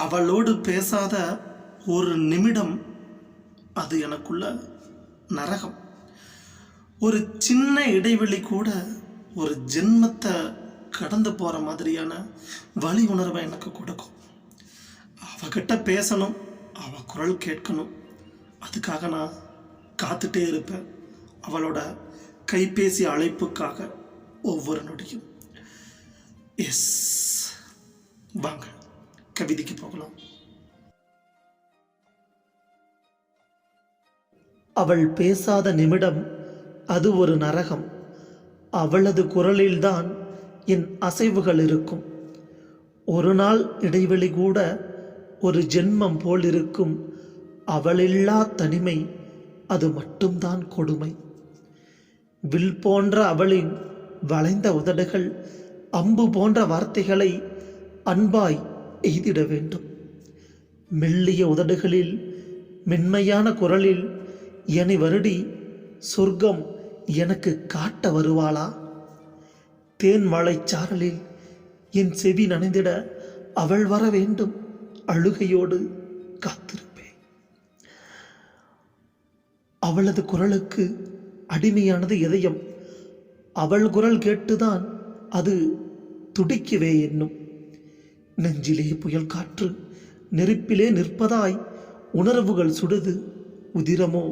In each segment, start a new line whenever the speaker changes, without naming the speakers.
அவளோடு பேசாத ஒரு நிமிடம் அது எனக்குள்ள நரகம். ஒரு சின்ன இடைவெளி கூட ஒரு ஜென்மத்தை கடந்து போகிற மாதிரியான வலி உணர்வை எனக்கு கொடுக்கும். அவகிட்ட பேசணும், அவள் குரல் கேட்கணும், அதுக்காக நான் காத்துட்டே இருப்பேன். அவளோட கைபேசி அழைப்புக்காக ஒவ்வொரு நொடியும். எஸ், வாங்க கவிதைக்கு போகலாம். அவள் பேசாத நிமிடம் அது ஒரு நரகம். அவளது குரலில்தான் என் அசைவுகள் இருக்கும். ஒரு நாள் இடைவெளி கூட ஒரு ஜென்மம் போல் இருக்கும். அவளில்லா தனிமை அது மட்டும்தான் கொடுமை. வில் போன்ற அவளின் வளைந்த உதடுகள் அம்பு போன்ற வார்த்தைகளை அன்பாய் எய்திட வேண்டும். மெல்லிய உதடுகளில் மென்மையான குரலில் என்னை வருடி சொர்க்கம் எனக்கு காட்ட வருவாளா? தேன் மழைச்சாரலில் என் செவி நனைந்திட அவள் வர வேண்டும். அழுகையோடு காத்திருப்பேன். அவளது குரலுக்கு அடிமையானது இதயம். அவள் குரல் கேட்டுதான் அது துடிக்கவே என்னும். நெஞ்சிலே புயல் காற்று நெருப்பிலே நிற்பதாய் உணர்வுகள் சுடுது, உதிரமோ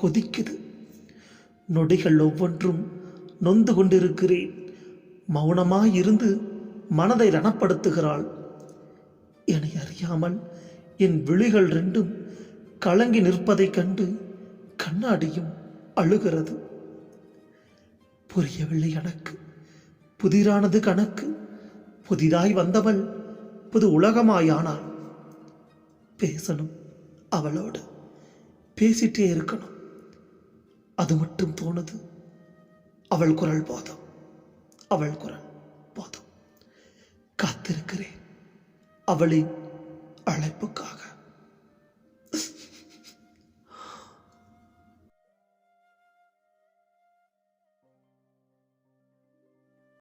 கொதிக்குது. நொடிகள் ஒவ்வொன்றும் நொந்து கொண்டிருக்கிறேன். மௌனமாயிருந்து மனதை ரணப்படுத்துகிறாள். என்னை அறியாமல் என் விழிகள் ரெண்டும் கலங்கி நிற்பதைக் கண்டு கண்ணாடியும் அழுகிறது. புரியவில்லை எனக்கு. புதிரானது கணக்கு. புதிதாய் வந்தவள் புது உலகமாயானாள். பேசணும், அவளோடு பேசிட்டே இருக்கணும். அது மட்டும் தோணுது. அவள் குரல் போதும், அவள் குரல் போதும். காத்திருக்கிறேன் அவளின் அழைப்புக்காக.